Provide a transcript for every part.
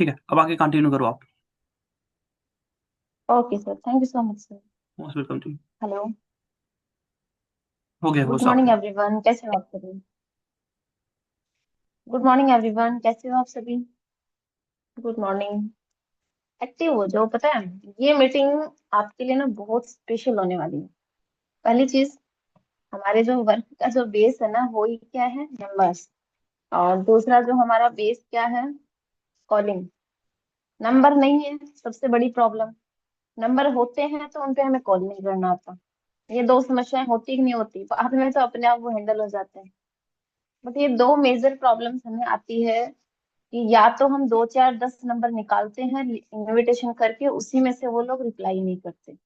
ठीक है, अब आगे कंटिन्यू करो आप। Okay sir, thank you so much sir. Most welcome too. Hello. हो गया वो गुड सब। मॉर्निंग एवरीवन, कैसे हो आप सभी? गुड मॉर्निंग एवरीवन, कैसे हो आप सभी? Good morning. एक्टिव हो जाओ, पता है ये मीटिंग आपके लिए ना बहुत स्पेशल होने वाली है। पहली चीज, हमारे जो वर्क का जो बेस है ना वो ही क्या है, नंबर्स। और दूसरा जो हमारा बेस क्या है, कॉलिंग। नंबर नहीं है सबसे बड़ी प्रॉब्लम। नंबर होते हैं तो उनपे हमें कॉल नहीं करना आता। ये दो समस्याएं होती कि नहीं होती, बाद में तो अपने आप वो हैंडल हो जाते हैं। बट ये दो मेजर प्रॉब्लम्स हमें आती है कि या तो हम दो चार दस नंबर निकालते हैं इनविटेशन करके, उसी में से वो लोग रिप्लाई नहीं करते।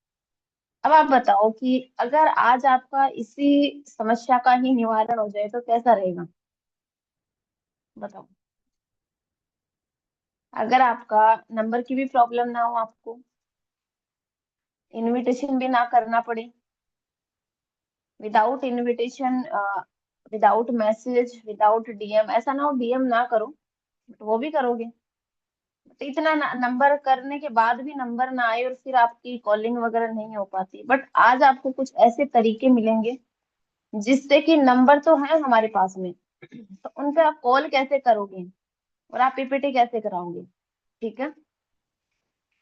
अब आप बताओ कि अगर आज आपका इसी समस्या का ही निवारण हो जाए तो कैसा रहेगा? बताओ। अगर आपका नंबर की भी प्रॉब्लम ना हो, आपको इनविटेशन भी ना करना पड़े, without invitation, without message, without DM, ऐसा ना हो डीएम ना करो बट वो भी करोगे, तो इतना नंबर करने के बाद भी नंबर ना आए और फिर आपकी कॉलिंग वगैरह नहीं हो पाती। बट आज आपको कुछ ऐसे तरीके मिलेंगे जिससे कि नंबर तो है हमारे पास में, तो उन पे आप कॉल कैसे करोगे और आप पीपीटी कैसे कराओगे। ठीक है।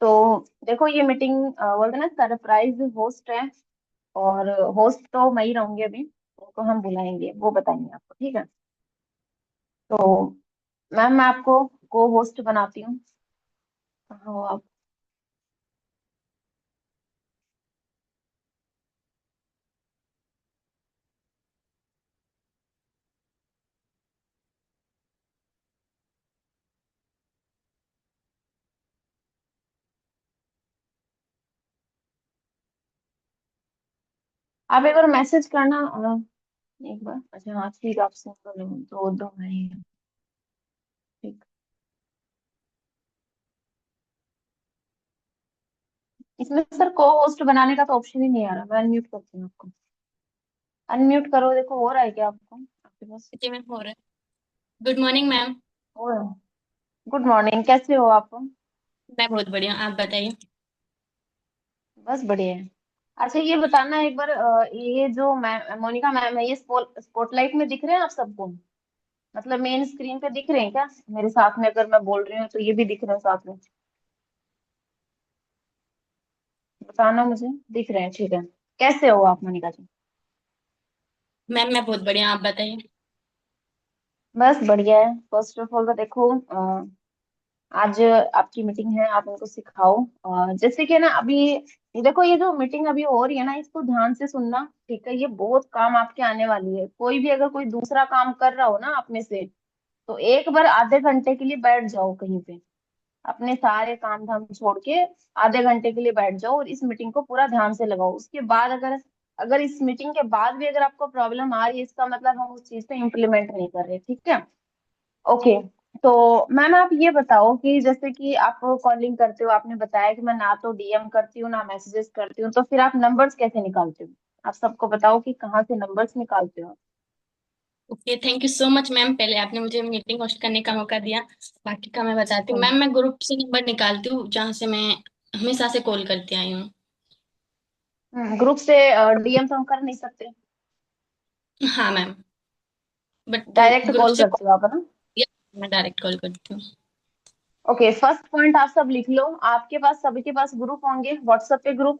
तो देखो, ये मीटिंग बोलते हैं ना सरप्राइज होस्ट है, और होस्ट तो मैं ही रहूंगी अभी, उनको हम बुलाएंगे, वो बताएंगे आपको, ठीक है। तो मैम मैं आपको को होस्ट बनाती हूँ। कहाँ हो आप? आप एक बार मैसेज करना, एक बार। अच्छा हाँ ठीक है, आप सिंगल हो तो दो है ही है। ठीक। इसमें सर को होस्ट बनाने का तो ऑप्शन ही नहीं आ रहा, मैं अनम्यूट करती हूँ आपको। अनम्यूट करो, देखो हो रहा है क्या आपको, आपके पास? जी मैम, हो रहा है। Good morning ma'am. हो रहा है। गुड मॉर्निंग, कैसे हो आप? मैं बहुत बढ़िया, आप बताइए। बस बढ़िया है। अच्छा ये बताना एक बार, ये जो मैम मोनिका मैम है, ये स्पॉटलाइट में दिख रहे हैं आप सबको? मतलब मेन स्क्रीन पे दिख रहे हैं क्या मेरे साथ में? अगर मैं बोल रही हूँ तो ये भी दिख रहे हैं साथ में? बताना मुझे, दिख रहे हैं, ठीक है। कैसे हो आप मोनिका जी? मैम मैं बहुत बढ़िया, आप बताइए। बस बढ़िया है। फर्स्ट ऑफ ऑल तो देखो, आज आपकी मीटिंग है, आप उनको सिखाओ। जैसे कि ना अभी ये देखो, ये जो मीटिंग अभी हो रही है ना, इसको ध्यान से सुनना, ठीक है। ये बहुत काम आपके आने वाली है। कोई भी अगर कोई दूसरा काम कर रहा हो ना आप में से, तो एक बार आधे घंटे के लिए बैठ जाओ कहीं पे, अपने सारे काम धाम छोड़ के आधे घंटे के लिए बैठ जाओ और इस मीटिंग को पूरा ध्यान से लगाओ। उसके बाद अगर अगर इस मीटिंग के बाद भी अगर आपको प्रॉब्लम आ रही है, इसका मतलब हम उस चीज पे इम्प्लीमेंट नहीं कर रहे, ठीक है। ओके। तो मैम आप ये बताओ कि जैसे कि आप कॉलिंग करते हो, आपने बताया कि मैं ना तो डीएम करती हूँ ना मैसेजेस करती हूँ, तो फिर आप नंबर्स कैसे निकालते हो? आप सबको बताओ कि कहाँ से नंबर्स निकालते हो? Okay, thank you so much ma'am, पहले आपने मुझे मीटिंग होस्ट करने का मौका दिया। बाकी का मैं बताती हूँ हम्म। मैम। मैं ग्रुप से नंबर निकालती हूँ जहाँ से मैं हमेशा से कॉल करती आई हूँ। ग्रुप से डीएम तो हम कर नहीं सकते, हाँ ma'am, but direct group call से करते हो आप, है ना? मैं डायरेक्ट कॉल करती हूँ। ओके, फर्स्ट पॉइंट आप सब लिख लो। आपके पास सभी के पास ग्रुप होंगे, व्हाट्सएप पे ग्रुप।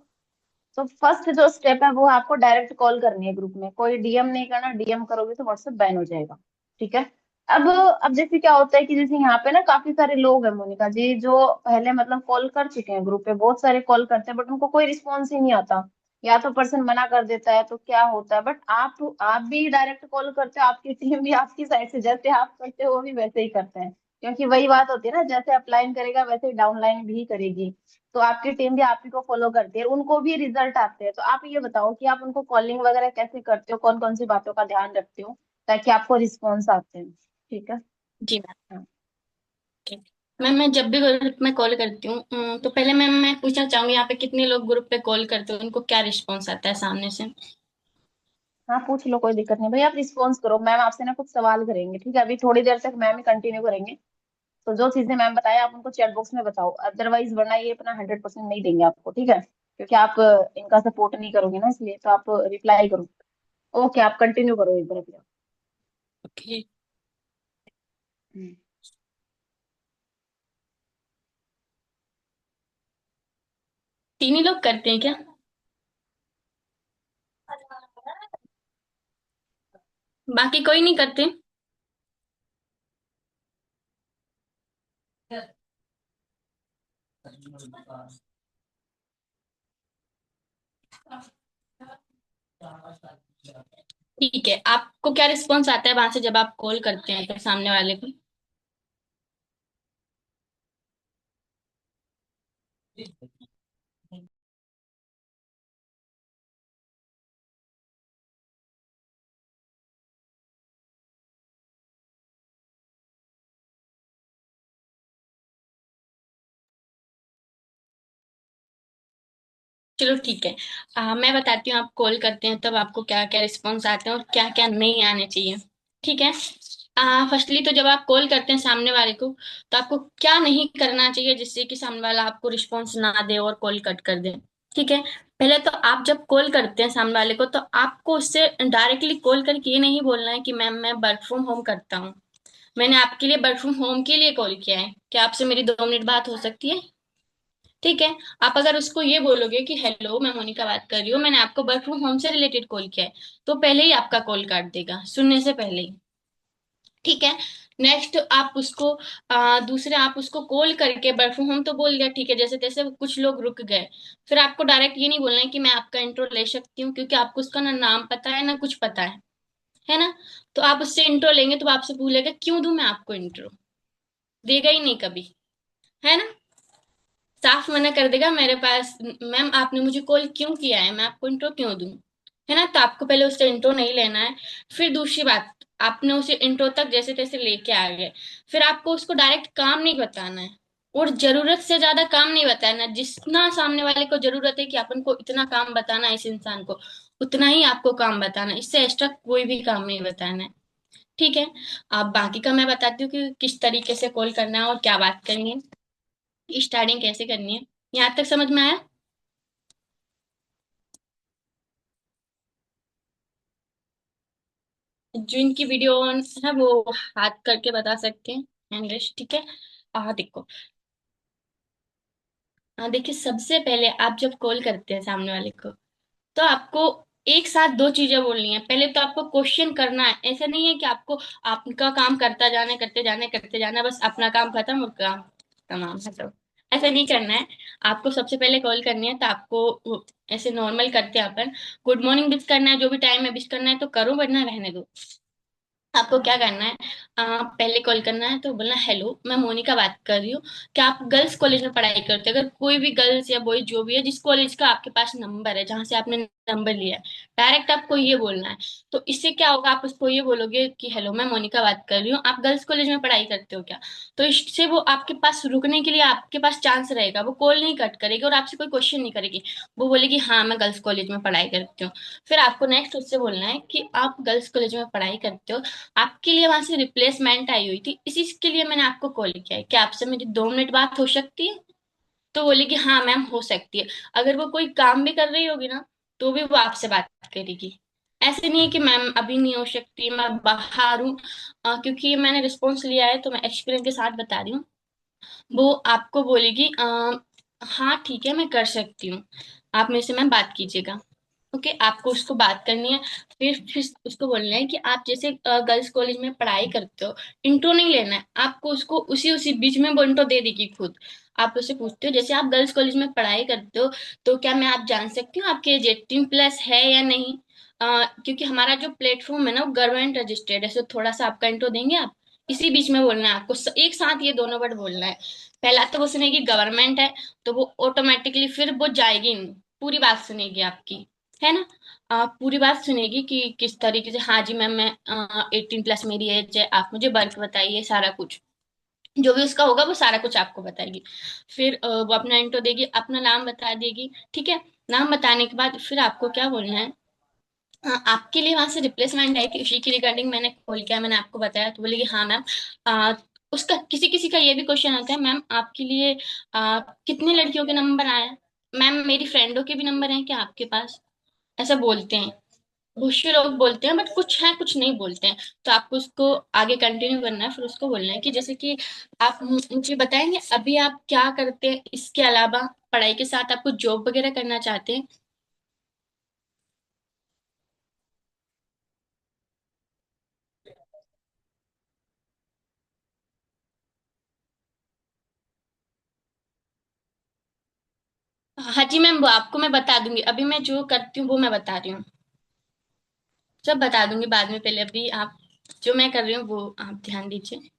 तो फर्स्ट जो स्टेप है वो है आपको डायरेक्ट कॉल करनी है ग्रुप में, कोई डीएम नहीं करना। डीएम करोगे तो व्हाट्सएप बैन हो जाएगा, ठीक है। अब जैसे क्या होता है कि जैसे यहाँ पे ना काफी सारे लोग हैं मोनिका जी, जो पहले मतलब कॉल कर चुके हैं ग्रुप पे, बहुत सारे कॉल करते हैं बट उनको कोई रिस्पॉन्स ही नहीं आता, या तो पर्सन मना कर देता है, तो क्या होता है। बट आप भी डायरेक्ट कॉल करते हो, आपकी टीम भी आपकी साइड से जैसे आप करते हो वो भी वैसे ही करते हैं, क्योंकि वही बात होती है ना, जैसे अपलाइन करेगा वैसे ही डाउनलाइन भी करेगी। तो आपकी टीम भी आप ही को फॉलो करती है, उनको भी रिजल्ट आते हैं। तो आप ये बताओ कि आप उनको कॉलिंग वगैरह कैसे करते हो, कौन कौन सी बातों का ध्यान रखते हो ताकि आपको रिस्पॉन्स आते हैं, ठीक है। जी मैम। हाँ। ओके मैम, मैं जब भी ग्रुप में कॉल करती हूँ तो पहले मैम मैं पूछना चाहूंगी यहाँ पे कितने लोग ग्रुप पे कॉल करते हैं, उनको क्या रिस्पॉन्स आता है सामने से। हाँ पूछ लो, कोई दिक्कत नहीं भाई, आप रिस्पॉन्स करो। मैम आपसे ना कुछ सवाल करेंगे, ठीक है। अभी थोड़ी देर तक मैम ही कंटिन्यू करेंगे, तो जो चीजें मैम बताया आप उनको चैट बॉक्स में बताओ, अदरवाइज वरना ये अपना 100% नहीं देंगे आपको, ठीक है, क्योंकि आप इनका सपोर्ट नहीं करोगे ना, इसलिए तो आप रिप्लाई करो। ओके, आप कंटिन्यू करो एक बार अभी आप। ओके। हम्म। तीन ही लोग करते हैं क्या? बाकी कोई नहीं करते? ठीक है, आपको क्या रिस्पॉन्स आता है वहां से जब आप कॉल करते हैं तो सामने वाले को? चलो ठीक है। मैं बताती हूँ, आप कॉल करते हैं तब आपको क्या क्या रिस्पॉन्स आते हैं और क्या क्या नहीं आने चाहिए। ठीक है। फर्स्टली तो जब आप कॉल करते हैं सामने वाले को, तो आपको क्या नहीं करना चाहिए जिससे कि सामने वाला आपको रिस्पॉन्स ना दे और कॉल कट कर दे। ठीक है। पहले तो आप जब कॉल करते हैं सामने वाले को, तो आपको उससे डायरेक्टली कॉल करके ये नहीं बोलना है कि मैम मैं वर्क फ्रॉम होम करता हूँ, मैंने आपके लिए वर्क फ्रॉम होम के लिए कॉल किया है, क्या आपसे मेरी 2 मिनट बात हो सकती है? ठीक है। आप अगर उसको ये बोलोगे कि हेलो मैं मोनिका बात कर रही हूँ, मैंने आपको वर्क फ्रॉम होम से रिलेटेड कॉल किया है, तो पहले ही आपका कॉल काट देगा सुनने से पहले ही। ठीक है। नेक्स्ट आप उसको दूसरे आप उसको कॉल करके वर्क फ्रॉम होम तो बोल दिया, ठीक है, जैसे तैसे कुछ लोग रुक गए। फिर आपको डायरेक्ट ये नहीं बोलना है कि मैं आपका इंट्रो ले सकती हूँ, क्योंकि आपको उसका ना नाम पता है ना कुछ पता है ना। तो आप उससे इंट्रो लेंगे तो वो आपसे पूछेगा क्यों दूं मैं आपको इंट्रो, देगा ही नहीं कभी, है ना। साफ मना कर देगा मेरे पास, मैम आपने मुझे कॉल क्यों किया है, मैं आपको इंट्रो क्यों दूं, है ना। तो आपको पहले उससे इंट्रो नहीं लेना है। फिर दूसरी बात, आपने उसे इंट्रो तक जैसे तैसे लेके आ गए, फिर आपको उसको डायरेक्ट काम नहीं बताना है, और जरूरत से ज्यादा काम नहीं बताना। जितना सामने वाले को जरूरत है कि अपन को इतना काम बताना है इस इंसान को, उतना ही आपको काम बताना है, इससे एक्स्ट्रा कोई भी काम नहीं बताना है। ठीक है। अब बाकी का मैं बताती हूँ कि किस तरीके से कॉल करना है और क्या बात करनी है, स्टार्टिंग कैसे करनी है। यहाँ तक समझ में आया? जो इनकी वीडियो ऑन है वो हाथ करके बता सकते हैं इंग्लिश। ठीक है। देखो, देखिए, सबसे पहले आप जब कॉल करते हैं सामने वाले को, तो आपको एक साथ दो चीजें बोलनी है। पहले तो आपको क्वेश्चन करना है, ऐसा नहीं है कि आपको आपका काम करता जाना, करते जाना, बस अपना काम खत्म और काम तमाम खत्म, ऐसा नहीं करना है। आपको सबसे पहले कॉल करनी है तो आपको ऐसे नॉर्मल करते हैं अपन, गुड मॉर्निंग विश करना है, जो भी टाइम है विश करना है तो करो, वरना रहने दो। आपको क्या करना है, पहले कॉल करना है तो बोलना हेलो मैं मोनिका बात कर रही हूँ, क्या आप गर्ल्स कॉलेज में पढ़ाई करते हो? अगर कोई भी गर्ल्स या बॉय जो भी है, जिस कॉलेज का आपके पास नंबर है, जहां से आपने नंबर लिया है, डायरेक्ट आपको ये बोलना है। तो इससे क्या होगा, आप उसको ये बोलोगे कि हेलो मैं मोनिका बात कर रही हूँ, आप गर्ल्स कॉलेज में पढ़ाई करते हो क्या? तो इससे वो आपके पास रुकने के लिए आपके पास चांस रहेगा, वो कॉल नहीं कट करेगी और आपसे कोई क्वेश्चन नहीं करेगी, वो बोलेगी हाँ मैं गर्ल्स कॉलेज में पढ़ाई करती हूँ। फिर आपको नेक्स्ट उससे बोलना है कि आप गर्ल्स कॉलेज में पढ़ाई करते हो, आपके लिए वहां से रिप्लेसमेंट आई हुई थी, इसी के लिए मैंने आपको कॉल किया है, क्या आपसे मेरी 2 मिनट बात हो सकती है? तो बोली कि हाँ मैम हो सकती है। अगर वो कोई काम भी कर रही होगी ना, तो भी वो आपसे बात करेगी। ऐसे नहीं है कि मैम अभी नहीं हो सकती, मैं बाहर हूँ, क्योंकि ये मैंने रिस्पॉन्स लिया है तो मैं एक्सपीरियंस के साथ बता रही हूँ। वो आपको बोलेगी हाँ ठीक है मैं कर सकती हूँ, आप मेरे से मैम बात कीजिएगा। ओके, आपको उसको बात करनी है। फिर उसको बोलना है कि आप जैसे गर्ल्स कॉलेज में पढ़ाई करते हो, इंट्रो नहीं लेना है आपको, उसको उसी उसी बीच में वो इंट्रो दे देगी खुद। आप उससे पूछते हो जैसे आप गर्ल्स कॉलेज में पढ़ाई करते हो, तो क्या मैं आप जान सकती हूँ आपकी एज 18+ है या नहीं? क्योंकि हमारा जो प्लेटफॉर्म है ना वो गवर्नमेंट रजिस्टर्ड है, तो थोड़ा सा आपका इंट्रो देंगे आप। इसी बीच में बोलना है आपको, एक साथ ये दोनों वर्ड बोलना है। पहला तो वो सुनेगी गवर्नमेंट है, तो वो ऑटोमेटिकली फिर वो जाएगी नहीं, पूरी बात सुनेगी आपकी, है ना। पूरी बात सुनेगी कि किस तरीके से, हाँ जी मैम मैं 18+ मेरी एज है, आप मुझे वर्क बताइए, सारा कुछ जो भी उसका होगा वो सारा कुछ आपको बताएगी। फिर वो अपना इंट्रो देगी, अपना नाम बता देगी। ठीक है। नाम बताने के बाद फिर आपको क्या बोलना है, हाँ आपके लिए वहां से रिप्लेसमेंट आई थी, उसी की रिगार्डिंग मैंने कॉल किया, मैंने आपको बताया, तो बोलेगी हाँ मैम, उसका किसी किसी का ये भी क्वेश्चन आता है, मैम आपके लिए कितने लड़कियों के नंबर आए हैं? मैम मेरी फ्रेंडों के भी नंबर हैं क्या आपके पास? ऐसा बोलते हैं। बहुत से लोग बोलते हैं, बट कुछ हैं कुछ नहीं बोलते हैं। तो आपको उसको आगे कंटिन्यू करना है, फिर उसको बोलना है कि जैसे कि आप मुझे बताएंगे अभी आप क्या करते हैं, इसके अलावा पढ़ाई के साथ आपको जॉब वगैरह करना चाहते हैं? हाँ जी मैम, वो आपको मैं बता दूंगी, अभी मैं जो करती हूँ वो मैं बता रही हूँ। सब बता दूंगी बाद में, पहले अभी आप जो मैं कर रही हूँ वो आप ध्यान दीजिए।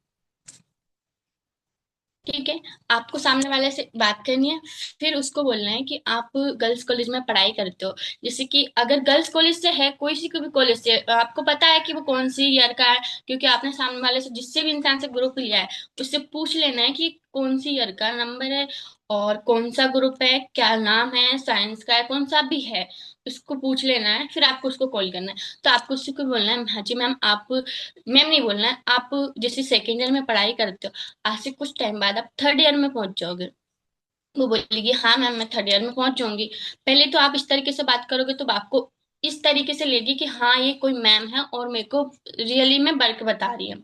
ठीक है, आपको सामने वाले से बात करनी है, फिर उसको बोलना है कि आप गर्ल्स कॉलेज में पढ़ाई करते हो। जैसे कि अगर गर्ल्स कॉलेज से है, कोई सी भी कॉलेज से, आपको पता है कि वो कौन सी ईयर का है, क्योंकि आपने सामने वाले से जिससे भी इंसान से ग्रुप लिया है उससे पूछ लेना है कि कौन सी ईयर का नंबर है और कौन सा ग्रुप है, क्या नाम है, साइंस का है, कौन सा भी है, उसको पूछ लेना है। फिर आपको उसको कॉल करना है। तो आपको उससे को बोलना है, हाँ जी मैम आप, मैम नहीं बोलना है, आप जैसे सेकेंड ईयर में पढ़ाई करते हो, आज से कुछ टाइम बाद आप थर्ड ईयर में पहुंच जाओगे। वो बोलेगी हाँ मैम मैं थर्ड ईयर में पहुंच जाऊंगी। पहले तो आप इस तरीके से बात करोगे तो आपको इस तरीके से लेगी कि हाँ ये कोई मैम है और मेरे को रियली में वर्क बता रही है।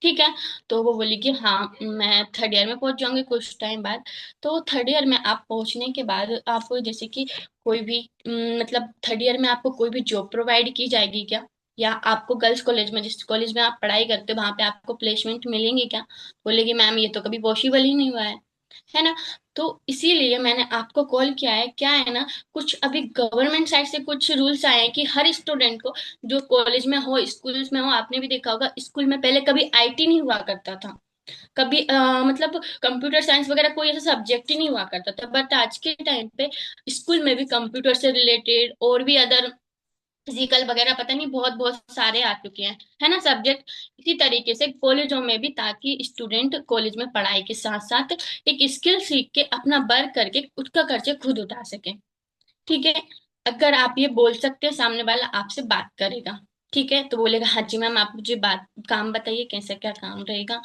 ठीक है, तो वो बोली कि हाँ मैं थर्ड ईयर में पहुंच जाऊंगी कुछ टाइम बाद। तो थर्ड ईयर में आप पहुंचने के बाद आप जैसे कि कोई भी मतलब थर्ड ईयर में आपको कोई भी जॉब प्रोवाइड की जाएगी क्या, या आपको गर्ल्स कॉलेज में जिस कॉलेज में आप पढ़ाई करते हो वहां पे आपको प्लेसमेंट मिलेंगे क्या? बोलेगी मैम ये तो कभी पॉसिबल ही नहीं हुआ है ना। तो इसीलिए मैंने आपको कॉल किया है, क्या है ना, कुछ अभी गवर्नमेंट साइड से कुछ रूल्स आए हैं कि हर स्टूडेंट को जो कॉलेज में हो स्कूल्स में हो, आपने भी देखा होगा स्कूल में पहले कभी आईटी नहीं हुआ करता था, कभी मतलब कंप्यूटर साइंस वगैरह कोई ऐसा सब्जेक्ट ही नहीं हुआ करता था, बट आज के टाइम पे स्कूल में भी कंप्यूटर से रिलेटेड और भी अदर फिजिकल वगैरह पता नहीं बहुत बहुत सारे आ चुके हैं, है ना सब्जेक्ट। इसी तरीके से कॉलेजों में भी, ताकि स्टूडेंट कॉलेज में पढ़ाई के साथ साथ एक स्किल सीख के अपना वर्क करके उसका खर्चे खुद उठा सके। ठीक है, अगर आप ये बोल सकते हैं सामने वाला आपसे बात करेगा। ठीक है, तो बोलेगा हाँ जी मैम आप मुझे बात काम बताइए कैसा क्या काम रहेगा।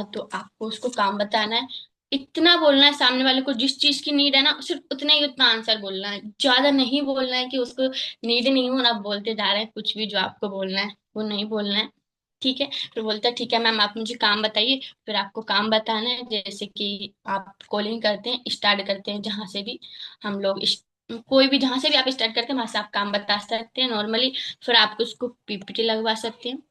तो आपको उसको काम बताना है, इतना बोलना है सामने वाले को जिस चीज की नीड है ना सिर्फ उतना ही उतना आंसर बोलना है, ज्यादा नहीं बोलना है कि उसको नीड नहीं हो ना बोलते जा रहे हैं कुछ भी, जो आपको बोलना है वो नहीं बोलना है। ठीक है, फिर बोलता है ठीक है मैम आप मुझे काम बताइए। फिर आपको काम बताना है, जैसे कि आप कॉलिंग करते हैं स्टार्ट करते हैं जहां से भी हम लोग कोई भी जहां से भी आप स्टार्ट करते हैं वहां से आप काम बता सकते हैं नॉर्मली। फिर आप उसको पीपीटी लगवा सकते हैं।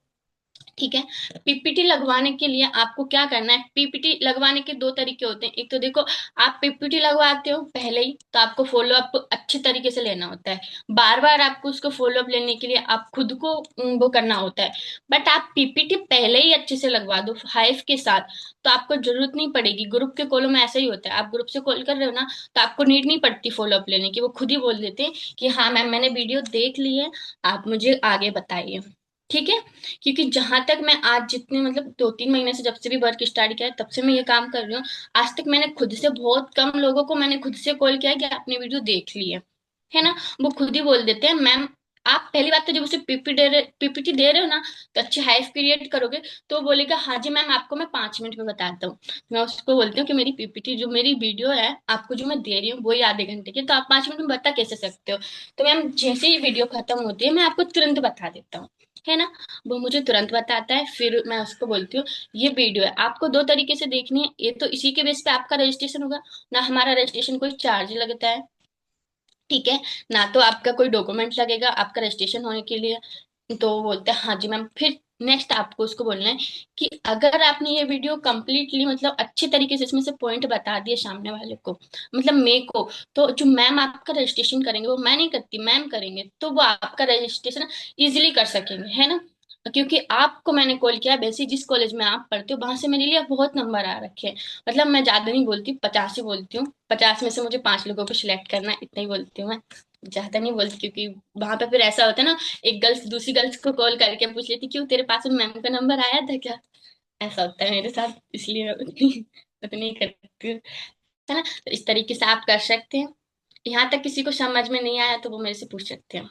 ठीक है, पीपीटी लगवाने के लिए आपको क्या करना है, पीपीटी लगवाने के दो तरीके होते हैं। एक तो देखो, आप पीपीटी लगवाते हो पहले ही तो आपको फॉलो अप अच्छे तरीके से लेना होता है, बार बार आपको उसको फॉलो अप लेने के लिए आप खुद को वो करना होता है। बट आप पीपीटी पहले ही अच्छे से लगवा दो हाइव के साथ, तो आपको जरूरत नहीं पड़ेगी। ग्रुप के कॉलों में ऐसा ही होता है, आप ग्रुप से कॉल कर रहे हो ना, तो आपको नीड नहीं पड़ती फॉलो अप लेने की, वो खुद ही बोल देते हैं कि हाँ मैम मैंने वीडियो देख ली है, आप मुझे आगे बताइए। ठीक है, क्योंकि जहां तक मैं आज जितने मतलब 2-3 महीने से जब से भी वर्क स्टार्ट किया है तब से मैं ये काम कर रही हूँ, आज तक मैंने खुद से बहुत कम लोगों को मैंने खुद से कॉल किया है कि आपने वीडियो देख ली है ना। वो खुद ही बोल देते हैं मैम। आप पहली बात तो जब उसे पीपीटी दे रहे हो ना, तो अच्छे हाइव क्रिएट करोगे तो वो बोलेगा हाँ जी मैम आपको मैं 5 मिनट में बताता हूँ। मैं उसको बोलती हूँ कि मेरी पीपीटी जो मेरी वीडियो है आपको जो मैं दे रही हूँ वही आधे घंटे की, तो आप 5 मिनट में बता कैसे सकते हो? तो मैम जैसे ही वीडियो खत्म होती है मैं आपको तुरंत बता देता हूँ, है ना। वो मुझे तुरंत बताता है, फिर मैं उसको बोलती हूँ ये वीडियो है आपको दो तरीके से देखनी है, ये तो इसी के बेस पे आपका रजिस्ट्रेशन होगा, ना हमारा रजिस्ट्रेशन कोई चार्ज लगता है। ठीक है, ना तो आपका कोई डॉक्यूमेंट लगेगा आपका रजिस्ट्रेशन होने के लिए। तो वो बोलते हैं हाँ जी मैम। फिर नेक्स्ट आपको उसको बोलना है कि अगर आपने ये वीडियो कंप्लीटली मतलब अच्छे तरीके से इसमें से पॉइंट बता दिए सामने वाले को, मतलब मे को, तो जो मैम आपका रजिस्ट्रेशन करेंगे, वो मैं नहीं करती मैम करेंगे, तो वो आपका रजिस्ट्रेशन इजिली कर सकेंगे, है ना। क्योंकि आपको मैंने कॉल किया, वैसे जिस कॉलेज में आप पढ़ते हो वहां से मेरे लिए बहुत नंबर आ रखे हैं, मतलब मैं ज्यादा नहीं बोलती 50 ही बोलती हूँ, 50 में से मुझे 5 लोगों को सिलेक्ट करना है इतना ही बोलती हूँ मैं, ज्यादा नहीं बोलती। क्योंकि वहां पे फिर ऐसा होता है ना, एक गर्ल्स दूसरी गर्ल्स को कॉल करके पूछ लेती क्यों तेरे पास मैम का नंबर आया था क्या, ऐसा होता है मेरे साथ, इसलिए मैं उतनी करती हूँ, है ना। तो इस तरीके से आप कर सकते हैं। यहाँ तक किसी को समझ में नहीं आया तो वो मेरे से पूछ सकते हैं।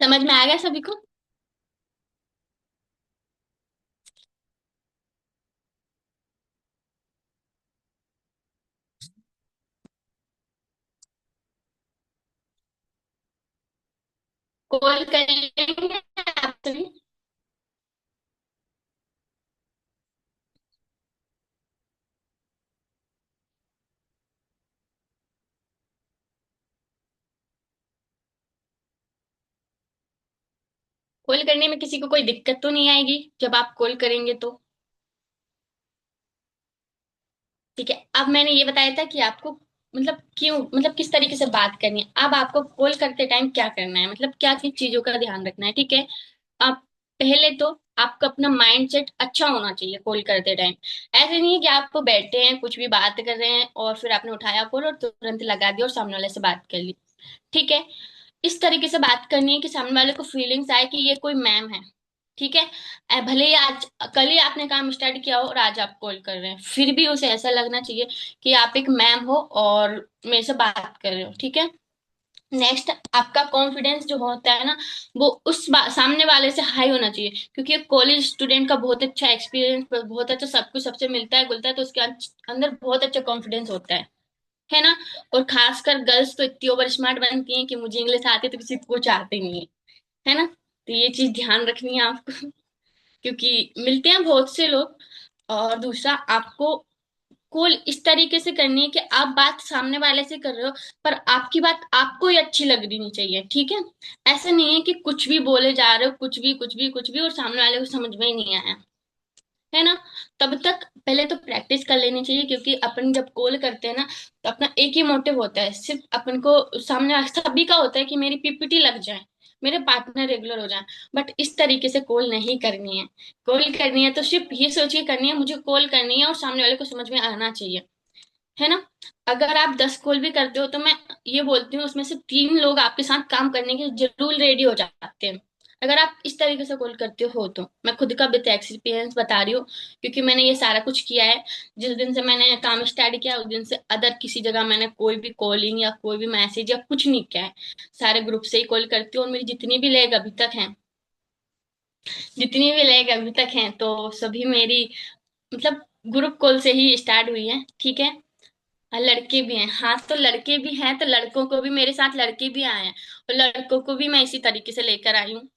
समझ में आ गया सभी को? कॉल कर लेंगे आप सभी। कॉल करने में किसी को कोई दिक्कत तो नहीं आएगी जब आप कॉल करेंगे तो? ठीक है, अब मैंने ये बताया था कि आपको मतलब क्यों, मतलब किस तरीके से बात करनी है। अब आपको कॉल करते टाइम क्या करना है, मतलब क्या किस चीजों का ध्यान रखना है, ठीक है? आप पहले तो आपका अपना माइंड सेट अच्छा होना चाहिए कॉल करते टाइम। ऐसे नहीं है कि आप बैठे हैं कुछ भी बात कर रहे हैं और फिर आपने उठाया कॉल और तुरंत लगा दिया और सामने वाले से बात कर ली। ठीक है, इस तरीके से बात करनी है कि सामने वाले को फीलिंग्स आए कि ये कोई मैम है। ठीक है, भले ही आज कल ही आपने काम स्टार्ट किया हो और आज आप कॉल कर रहे हैं, फिर भी उसे ऐसा लगना चाहिए कि आप एक मैम हो और मेरे से बात कर रहे हो। ठीक है, नेक्स्ट, आपका कॉन्फिडेंस जो होता है ना, वो उस सामने वाले से हाई होना चाहिए, क्योंकि कॉलेज स्टूडेंट का बहुत अच्छा एक्सपीरियंस, बहुत अच्छा सब कुछ सबसे मिलता है गुलता है, तो उसके अंदर बहुत अच्छा कॉन्फिडेंस होता है ना? और खासकर गर्ल्स तो इतनी ओवर स्मार्ट बनती हैं कि मुझे इंग्लिश आती है तो किसी को चाहते नहीं है, है ना? तो ये चीज ध्यान रखनी है आपको क्योंकि मिलते हैं बहुत से लोग। और दूसरा, आपको कॉल इस तरीके से करनी है कि आप बात सामने वाले से कर रहे हो पर आपकी बात आपको ही अच्छी लगनी चाहिए। ठीक है, ऐसा नहीं है कि कुछ भी बोले जा रहे हो, कुछ भी कुछ भी कुछ भी, और सामने वाले को समझ में ही नहीं आया, है ना? तब तक पहले तो प्रैक्टिस कर लेनी चाहिए, क्योंकि अपन जब कॉल करते हैं ना, तो अपना एक ही मोटिव होता है, सिर्फ अपन को सामने सभी का होता है कि मेरी पीपीटी लग जाए, मेरे पार्टनर रेगुलर हो जाए। बट इस तरीके से कॉल नहीं करनी है। कॉल करनी है तो सिर्फ ये सोच के करनी है, मुझे कॉल करनी है और सामने वाले को समझ में आना चाहिए, है ना? अगर आप 10 कॉल भी करते हो तो मैं ये बोलती हूँ उसमें से 3 लोग आपके साथ काम करने के जरूर रेडी हो जाते हैं, अगर आप इस तरीके से कॉल करते हो तो। मैं खुद का विद एक्सपीरियंस बता रही हूँ, क्योंकि मैंने ये सारा कुछ किया है। जिस दिन से मैंने काम स्टार्ट किया उस दिन से अदर किसी जगह मैंने कोई भी कॉलिंग या कोई भी मैसेज या कुछ नहीं किया है, सारे ग्रुप से ही कॉल करती हूँ। और मेरी जितनी भी लेग अभी तक हैं, जितनी भी लेग अभी तक हैं, तो सभी मेरी मतलब ग्रुप कॉल से ही स्टार्ट हुई है। ठीक है, हाँ, लड़के भी हैं। हाँ, तो लड़के भी हैं तो लड़कों को भी, मेरे साथ लड़के भी आए हैं और लड़कों को भी मैं इसी तरीके से लेकर आई हूँ,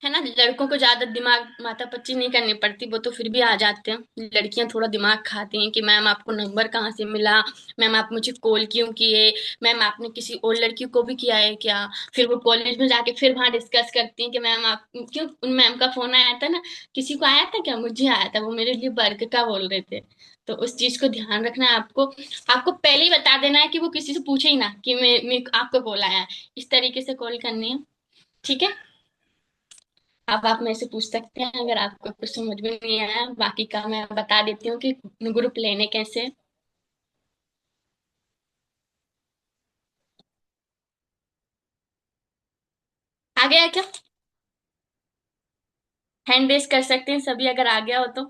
है ना? लड़कों को ज्यादा दिमाग माथापच्ची नहीं करनी पड़ती, वो तो फिर भी आ जाते हैं। लड़कियां थोड़ा दिमाग खाती हैं कि मैम आपको नंबर कहाँ से मिला, मैम आप मुझे कॉल क्यों किए, मैम आपने किसी और लड़की को भी किया है क्या? फिर वो कॉलेज में जाके फिर वहां डिस्कस करती हैं कि मैम आप क्यों, उन मैम का फोन आया था ना, किसी को आया था क्या? मुझे आया था, वो मेरे लिए वर्क का बोल रहे थे। तो उस चीज को ध्यान रखना है आपको। आपको पहले ही बता देना है कि वो किसी से पूछे ही ना कि मैं आपको कॉल आया है। इस तरीके से कॉल करनी है। ठीक है, अब आप मेरे से पूछ सकते हैं अगर आपको कुछ समझ में नहीं आया। बाकी का मैं बता देती हूँ कि ग्रुप लेने कैसे। आ गया क्या? हैंड रेस कर सकते हैं सभी अगर आ गया हो तो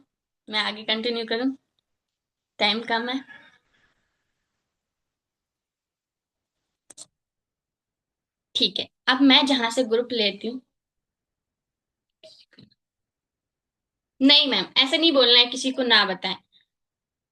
मैं आगे कंटिन्यू करूँ, टाइम कम है। ठीक है, अब मैं जहां से ग्रुप लेती हूँ। नहीं मैम, ऐसा नहीं बोलना है किसी को ना बताएं।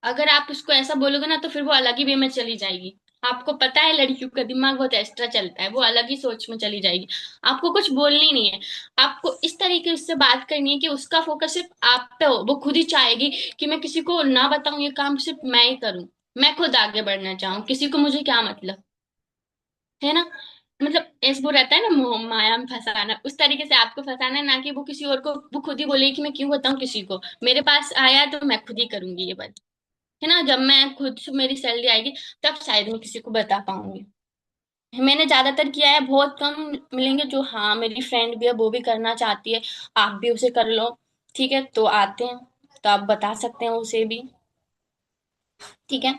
अगर आप उसको ऐसा बोलोगे ना तो फिर वो अलग ही वे में चली जाएगी। आपको पता है लड़कियों का दिमाग बहुत एक्स्ट्रा चलता है, वो अलग ही सोच में चली जाएगी। आपको कुछ बोलना ही नहीं है। आपको इस तरीके से बात करनी है कि उसका फोकस सिर्फ आप पे हो, वो खुद ही चाहेगी कि मैं किसी को ना बताऊं, ये काम सिर्फ मैं ही करूं, मैं खुद आगे बढ़ना चाहूं, किसी को मुझे क्या मतलब, है ना? मतलब ऐसे वो रहता है ना, मोह माया में फंसाना, उस तरीके से आपको फंसाना है, ना कि वो किसी और को, वो खुद ही बोलेगी कि मैं क्यों बताऊं किसी को, मेरे पास आया है तो मैं खुद ही करूंगी ये बात, है ना? जब मैं खुद से मेरी सैलरी आएगी तब शायद मैं किसी को बता पाऊंगी। मैंने ज्यादातर किया है, बहुत कम मिलेंगे जो हाँ मेरी फ्रेंड भी है वो भी करना चाहती है, आप भी उसे कर लो। ठीक है, तो आते हैं तो आप बता सकते हैं उसे भी। ठीक है,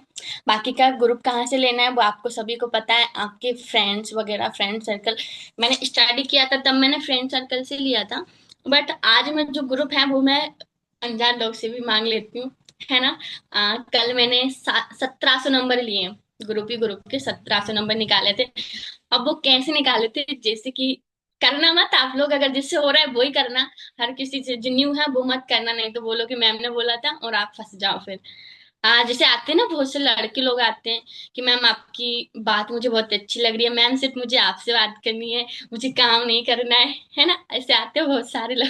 बाकी का ग्रुप कहाँ से लेना है वो आपको सभी को पता है, आपके फ्रेंड्स वगैरह, फ्रेंड सर्कल। मैंने स्टडी किया था तब मैंने फ्रेंड सर्कल से लिया था, बट आज में जो ग्रुप है वो मैं अनजान लोग से भी मांग लेती हूँ, है ना? कल मैंने 1700 नंबर लिए, ग्रुप ही ग्रुप के 1700 नंबर निकाले थे। अब वो कैसे निकाले थे, जैसे कि करना मत आप लोग, अगर जिससे हो रहा है वो ही करना। हर किसी से जो न्यू है वो मत करना, नहीं तो बोलो कि मैम ने बोला था और आप फंस जाओ फिर। जैसे आते हैं ना बहुत से लड़के लोग आते हैं कि मैम आपकी बात मुझे बहुत अच्छी लग रही है, मैम सिर्फ मुझे आपसे बात करनी है, मुझे काम नहीं करना है ना, ऐसे आते हैं बहुत सारे लोग।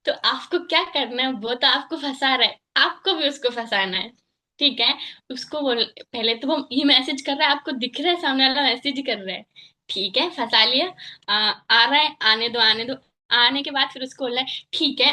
तो आपको क्या करना है, वो तो आपको फंसा रहा है, आपको भी उसको फंसाना है। ठीक है, उसको बोल, पहले तो वो ये मैसेज कर रहा है, आपको दिख रहा है सामने वाला मैसेज ही कर रहा है। ठीक है, फंसा लिया। आ रहा है, आने दो आने दो। आने के बाद फिर उसको बोला है ठीक है,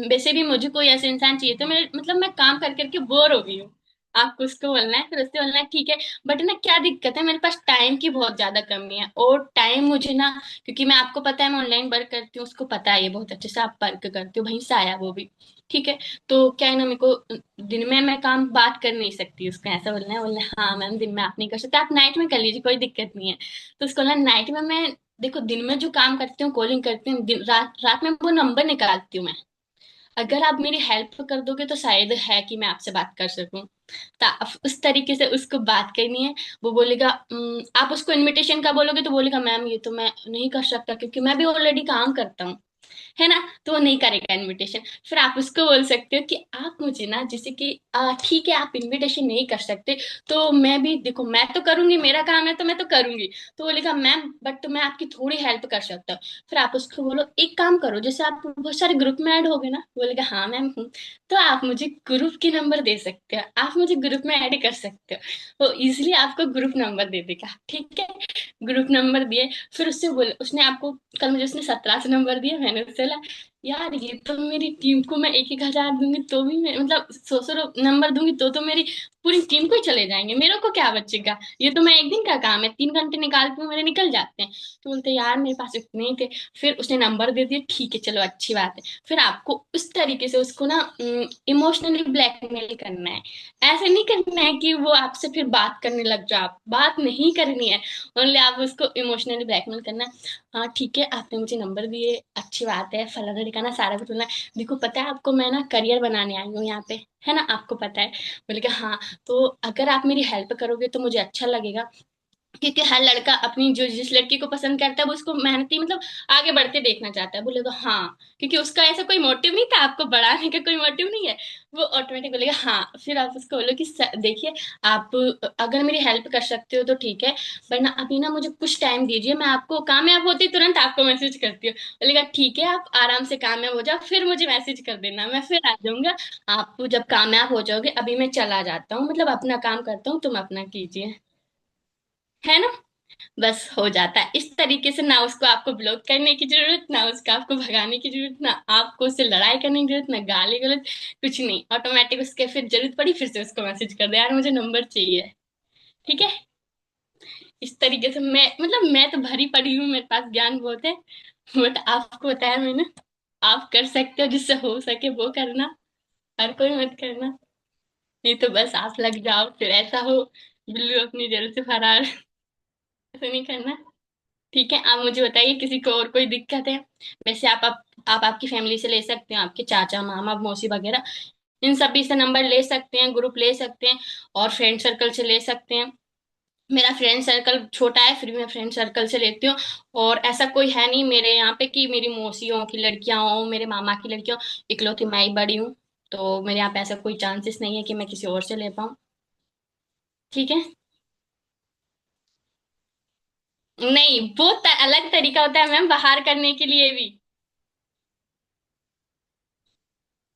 वैसे भी मुझे कोई ऐसे इंसान चाहिए, तो मेरे मतलब मैं काम कर करके बोर हो गई हूँ। आपको उसको बोलना है, फिर उससे बोलना है ठीक है, बट ना क्या दिक्कत है, मेरे पास टाइम की बहुत ज्यादा कमी है, और टाइम मुझे ना, क्योंकि मैं, आपको पता है मैं ऑनलाइन वर्क करती हूँ, उसको पता है ये बहुत अच्छे से, आप वर्क करती हो, वहीं से आया वो भी। ठीक है, तो क्या है ना, मेरे को दिन में मैं काम बात कर नहीं सकती, उसको ऐसा बोलना है हाँ मैम दिन में आप नहीं कर सकते, आप नाइट में कर लीजिए, कोई दिक्कत नहीं है। तो उसको बोलना नाइट में मैं, देखो दिन में जो काम करती हूँ, कॉलिंग करती हूँ, दिन रात रात में वो नंबर निकालती हूँ मैं। अगर आप मेरी हेल्प कर दोगे तो शायद है कि मैं आपसे बात कर सकूं। तो उस तरीके से उसको बात करनी है। वो बोलेगा आप उसको इनविटेशन का बोलोगे तो बोलेगा मैम ये तो मैं नहीं कर सकता, क्योंकि मैं भी ऑलरेडी काम करता हूँ, है ना, तो वो नहीं करेगा इनविटेशन। फिर आप उसको बोल सकते हो कि आप मुझे ना, जैसे कि ठीक है आप इनविटेशन नहीं कर सकते, तो मैं भी देखो, मैं तो करूंगी, मेरा काम है तो मैं तो करूंगी। तो बोलेगा मैम बट मैं आपकी थोड़ी हेल्प कर सकता हूँ। फिर आप उसको बोलो एक काम करो, जैसे आप बहुत सारे ग्रुप में ऐड हो गए ना, बोलेगा हाँ मैम हूँ, तो आप मुझे ग्रुप के नंबर दे सकते हो, आप मुझे ग्रुप में ऐड कर सकते हो। वो इजिली आपको ग्रुप नंबर दे देगा। ठीक है, ग्रुप नंबर दिए, फिर उससे बोले, उसने आपको कल मुझे उसने 17 से नंबर दिया, मैंने उससे बोला यार ये तो मेरी टीम को मैं 1-1 हजार दूंगी तो भी मैं, मतलब 100-100 नंबर दूंगी तो मेरी पूरी टीम को ही चले जाएंगे, मेरे को क्या बचेगा, ये तो मैं एक दिन का काम है, 3 घंटे निकालती हूँ मेरे निकल जाते हैं। तो बोलते यार मेरे पास इतने ही थे। फिर उसने नंबर दे दिया, ठीक है चलो अच्छी बात है। फिर आपको उस तरीके से उसको ना इमोशनली ब्लैकमेल करना है। ऐसे नहीं करना है कि वो आपसे फिर बात करने लग जाए, आप बात नहीं करनी है, ओनली आप उसको इमोशनली ब्लैकमेल करना है। हाँ ठीक है, आपने मुझे नंबर दिए, अच्छी बात है, फलाना ठिकाना सारा कुछ बोलना है, देखो पता है आपको मैं ना करियर बनाने आई हूँ यहाँ पे, है ना, आपको पता है। बोले कि हाँ, तो अगर आप मेरी हेल्प करोगे तो मुझे अच्छा लगेगा, क्योंकि हर लड़का अपनी जो जिस लड़की को पसंद करता है वो उसको मेहनती, मतलब आगे बढ़ते देखना चाहता है। बोलेगा हाँ, क्योंकि उसका ऐसा कोई मोटिव नहीं था, आपको बढ़ाने का कोई मोटिव नहीं है, वो ऑटोमेटिक बोलेगा हाँ। फिर आप उसको बोलो कि देखिए आप अगर मेरी हेल्प कर सकते हो तो ठीक है, वरना अभी ना मुझे कुछ टाइम दीजिए, मैं आपको कामयाब होती तुरंत आपको मैसेज करती हूँ। बोलेगा ठीक है, आप आराम से कामयाब हो जाओ, फिर मुझे मैसेज कर देना, मैं फिर आ जाऊंगा। आप जब कामयाब हो जाओगे, अभी मैं चला जाता हूँ, मतलब अपना काम करता हूँ, तुम अपना कीजिए, है ना। बस हो जाता है इस तरीके से, ना उसको आपको ब्लॉक करने की जरूरत, ना उसको आपको भगाने की जरूरत, ना आपको उससे लड़ाई करने की जरूरत, ना गाली गलौज, कुछ नहीं, ऑटोमेटिक उसके फिर जरूरत पड़ी फिर से उसको मैसेज कर दे यार मुझे नंबर चाहिए। ठीक है, इस तरीके से मैं, मतलब मैं तो भरी पड़ी हूँ, मेरे पास ज्ञान बहुत है, बट आपको बताया मैंने, आप कर सकते हो, जिससे हो सके वो करना, हर कोई मत करना, नहीं तो बस आप लग जाओ, फिर ऐसा हो बिल्लू अपनी जेल से फरार। ऐसा नहीं करना। ठीक है, आप मुझे बताइए किसी को और कोई दिक्कत है। वैसे आप आपकी फैमिली से ले सकते हैं, आपके चाचा मामा मौसी वगैरह, इन सभी से नंबर ले सकते हैं, ग्रुप ले सकते हैं, और फ्रेंड सर्कल से ले सकते हैं। मेरा फ्रेंड सर्कल छोटा है, फिर भी मैं फ्रेंड सर्कल से लेती हूँ। और ऐसा कोई है नहीं मेरे यहाँ पे कि मेरी मौसियों की लड़कियां हों, मेरे मामा की लड़कियां हों, इकलौती मैं ही बड़ी हूँ। तो मेरे यहाँ पे ऐसा कोई चांसेस नहीं है कि मैं किसी और से ले पाऊँ। ठीक है, नहीं वो अलग तरीका होता है मैम, बाहर करने के लिए भी।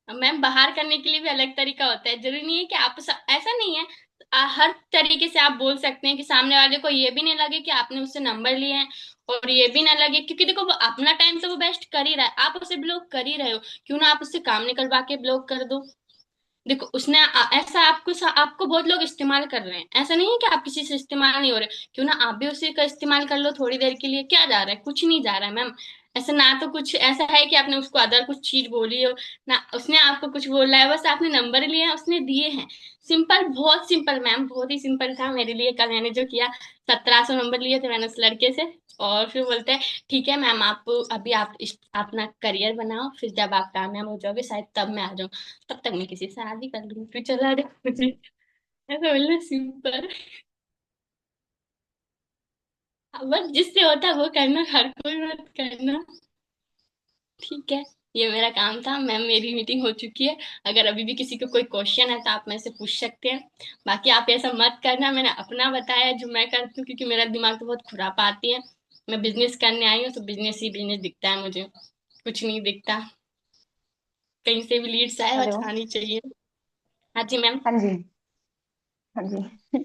मैम बाहर करने के लिए भी अलग तरीका होता है, जरूरी नहीं है कि आप ऐसा नहीं है। हर तरीके से आप बोल सकते हैं कि सामने वाले को ये भी नहीं लगे कि आपने उससे नंबर लिए हैं, और ये भी ना लगे, क्योंकि देखो वो अपना टाइम तो वो वेस्ट कर ही रहा है, आप उसे ब्लॉक कर ही रहे हो, क्यों ना आप उससे काम निकलवा के ब्लॉक कर दो। देखो उसने ऐसा आपको आपको बहुत लोग इस्तेमाल कर रहे हैं, ऐसा नहीं है कि आप किसी से इस्तेमाल नहीं हो रहे, क्यों ना आप भी उसी का इस्तेमाल कर लो थोड़ी देर के लिए, क्या जा रहा है, कुछ नहीं जा रहा है मैम। ऐसा ना तो कुछ ऐसा है कि आपने उसको अदर कुछ चीज बोली हो, ना उसने आपको कुछ बोला है, बस आपने नंबर लिए हैं उसने दिए हैं। सिंपल, बहुत सिंपल मैम, बहुत ही सिंपल था मेरे लिए, कल मैंने जो किया, 1700 नंबर लिए थे मैंने उस लड़के से। और फिर बोलते हैं ठीक है मैम, आप अभी आप अपना करियर बनाओ, फिर जब आप कामयाब हो जाओगे शायद तब मैं आ जाऊँ, तब तक मैं किसी से शादी कर लूंगी, फिर चला दे मुझे। ऐसा बोलना सिंपल। बस जिससे होता है वो करना, हर कोई मत करना। ठीक है, ये मेरा काम था मैम, मेरी मीटिंग हो चुकी है। अगर अभी भी किसी को कोई क्वेश्चन है तो आप मेरे से पूछ सकते हैं। बाकी आप ऐसा मत करना, मैंने अपना बताया जो मैं करती हूँ, क्योंकि मेरा दिमाग तो बहुत खुरापाती है। मैं बिजनेस करने आई हूँ तो बिजनेस ही बिजनेस दिखता है मुझे, कुछ नहीं दिखता। कहीं से भी लीड्स आए हेलो। बस आनी चाहिए। हाँ जी मैम। हाँ जी। हाँ जी।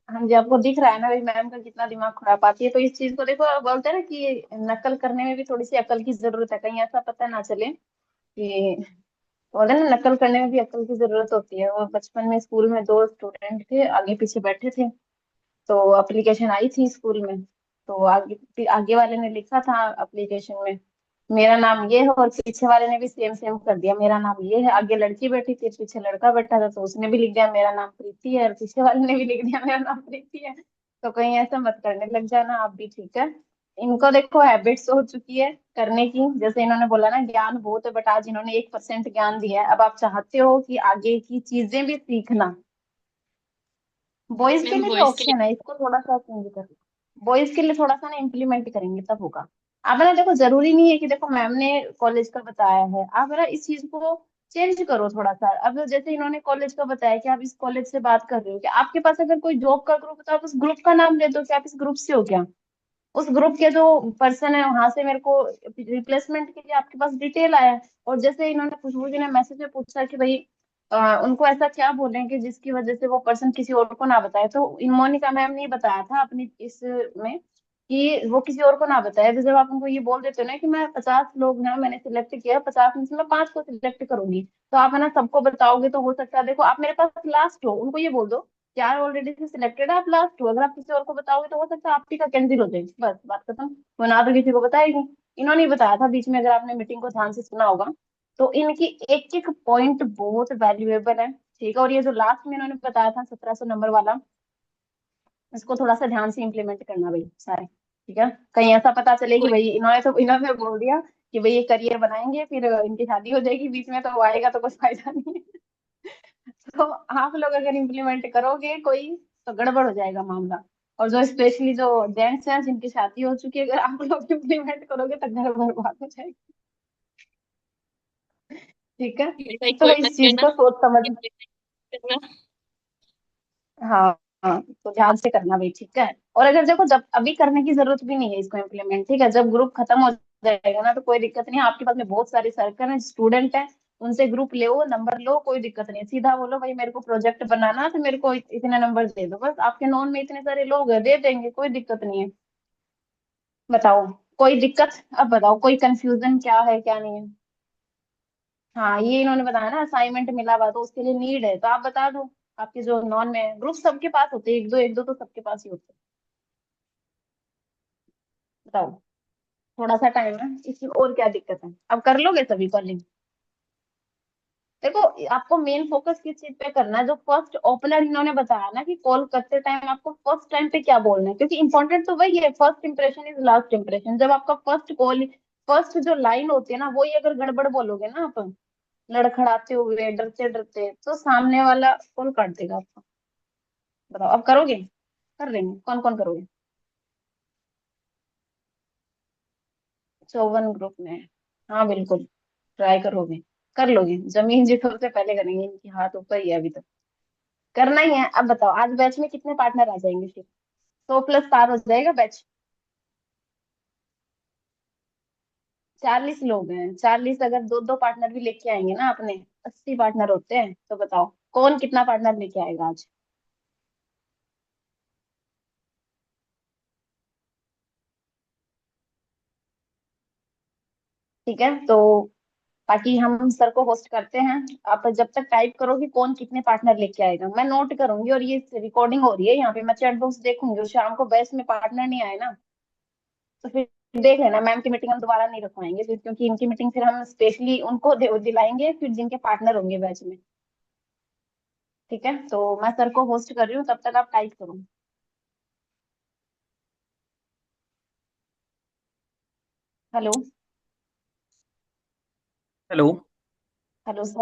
हाँ जी, आपको दिख रहा है ना भाई मैम का कितना दिमाग खराब आती है। तो इस चीज को देखो, बोलते हैं ना कि नकल करने में भी थोड़ी सी अकल की जरूरत है, कहीं ऐसा पता ना चले कि, बोलते हैं ना नकल करने में भी अकल की जरूरत होती है। वो बचपन में स्कूल में दो स्टूडेंट थे, आगे पीछे बैठे थे, तो एप्लीकेशन आई थी स्कूल में। तो आगे आगे वाले ने लिखा था एप्लीकेशन में मेरा नाम ये है, और पीछे वाले ने भी सेम सेम कर दिया, मेरा नाम ये है। आगे लड़की बैठी थी, पीछे लड़का बैठा था, तो उसने भी लिख दिया मेरा नाम प्रीति है, और पीछे वाले ने भी लिख दिया मेरा नाम प्रीति है। तो कहीं ऐसा मत करने लग जाना आप भी, ठीक है। इनको देखो हैबिट्स हो चुकी है करने की, जैसे इन्होंने बोला ना ज्ञान बहुत है, बट आज इन्होंने 1% ज्ञान दिया है। अब आप चाहते हो कि आगे की चीजें भी सीखना। बॉयज के मैम लिए भी वॉइस के लिए। ऑप्शन है, इसको थोड़ा सा चेंज कर, बॉयज के लिए थोड़ा सा ना इम्प्लीमेंट करेंगे तब होगा। आप ना देखो, जरूरी नहीं है कि देखो मैम ने कॉलेज का बताया है, आप ना इस चीज को चेंज करो थोड़ा सा। अब जैसे इन्होंने कॉलेज का बताया कि आप इस कॉलेज से बात कर रहे हो, कि आपके पास अगर कोई जॉब का ग्रुप है तो आप उस ग्रुप का नाम ले दो कि आप इस ग्रुप से हो क्या। उस ग्रुप के जो पर्सन है वहां से मेरे को रिप्लेसमेंट के लिए आपके पास डिटेल आया है। और जैसे इन्होंने खुशबू जी ने मैसेज में पूछा कि भाई उनको ऐसा क्या बोलें कि जिसकी वजह से वो पर्सन किसी और को ना बताए, तो इन मोनिका मैम ने बताया था अपनी इस में कि वो किसी और को ना बताए। तो जब आप उनको ये बोल देते हो ना कि मैं 50 लोग हैं मैंने सिलेक्ट किया, 50 में से मैं 5 को सिलेक्ट करूंगी, तो आप है ना सबको बताओगे तो हो सकता है देखो आप मेरे पास लास्ट हो, उनको ये बोल दो यार ऑलरेडी से सिलेक्टेड है, आप लास्ट हो, अगर आप किसी और को बताओगे तो हो सकता है आप ही का कैंसिल हो जाए, बस बात खत्म। वो ना तो किसी को बताएगी। इन्होंने ही बताया था बीच में, अगर आपने मीटिंग को ध्यान से सुना होगा। तो इनकी एक एक पॉइंट बहुत वैल्यूएबल है, ठीक है। और ये जो लास्ट में इन्होंने बताया था 1700 नंबर वाला, इसको थोड़ा सा ध्यान से इम्प्लीमेंट करना भाई सारे, ठीक है। कहीं ऐसा पता चले कि कोई भाई इन्होंने बोल दिया कि भाई ये करियर बनाएंगे, फिर इनकी शादी हो जाएगी बीच में, तो वो आएगा तो कुछ फायदा नहीं है। तो आप लोग अगर इम्प्लीमेंट करोगे कोई, तो गड़बड़ हो जाएगा मामला। और जो स्पेशली जो जेंट्स हैं जिनकी शादी हो चुकी है, अगर आप लोग इम्प्लीमेंट करोगे तो घर बर्बाद हो जाएगी, ठीक है। मेरे भाई तो कोई मत इस चीज करना। को सोच समझ, करना। हाँ हाँ, तो ध्यान से करना भाई, ठीक है। और अगर देखो जब अभी करने की जरूरत भी नहीं है इसको इम्प्लीमेंट, ठीक है। जब ग्रुप खत्म हो जाएगा ना तो कोई दिक्कत नहीं है, आपके पास में बहुत सारे सर्कल हैं स्टूडेंट हैं, उनसे ग्रुप लो नंबर लो, कोई दिक्कत नहीं है। सीधा बोलो भाई मेरे को प्रोजेक्ट बनाना है, तो मेरे को इतने नंबर दे दो, बस आपके नॉन में इतने सारे लोग हैं दे देंगे, कोई दिक्कत नहीं है। बताओ कोई दिक्कत, अब बताओ कोई कंफ्यूजन क्या है क्या नहीं है। हाँ ये इन्होंने बताया ना असाइनमेंट मिला हुआ तो उसके लिए नीड है, तो आप बता दो। आपके जो नॉन में ग्रुप सबके पास होते हैं, एक दो तो सबके पास ही होते हैं। बताओ, थोड़ा सा टाइम है इसमें, और क्या दिक्कत है, अब कर लोगे सभी कॉलिंग। देखो आपको मेन फोकस किस चीज पे करना है, जो फर्स्ट ओपनर इन्होंने बताया ना कि कॉल करते टाइम आपको फर्स्ट टाइम पे क्या बोलना है, क्योंकि इंपॉर्टेंट तो वही है, first impression is last impression. जब आपका फर्स्ट कॉल, फर्स्ट जो लाइन होती है ना, वही अगर गड़बड़ बोलोगे ना आप, लड़खड़ाते हुए डरते डरते, तो सामने वाला कॉल काट देगा आपका। बताओ अब करोगे, कर लेंगे, कौन कौन करोगे। 54 ग्रुप में है। हाँ बिल्कुल, ट्राई करोगे, कर लोगे, जमीन जीतो से पहले करेंगे, इनकी हाथ ऊपर ही है अभी तक, करना ही है। अब बताओ आज बैच में कितने पार्टनर आ जाएंगे फिर, 100 + 7 हो जाएगा बैच। 40 लोग हैं, 40 अगर दो दो पार्टनर भी लेके आएंगे ना अपने, 80 पार्टनर होते हैं। तो बताओ कौन कितना पार्टनर लेके आएगा आज। ठीक है, तो बाकी हम सर को होस्ट करते हैं। आप जब तक टाइप करोगे कौन कितने पार्टनर लेके आएगा, मैं नोट करूंगी, और ये रिकॉर्डिंग हो रही है यहाँ पे, मैं चैट बॉक्स देखूंगी, और शाम को बैच में पार्टनर नहीं आए ना तो फिर देख लेना, मैम की मीटिंग हम दोबारा नहीं रखवाएंगे फिर, क्योंकि इनकी मीटिंग फिर हम स्पेशली उनको दिलाएंगे फिर जिनके पार्टनर होंगे बैच में। ठीक है, तो मैं सर को होस्ट कर रही हूँ, तब तक आप टाइप करो। हेलो। हेलो। Hello sir.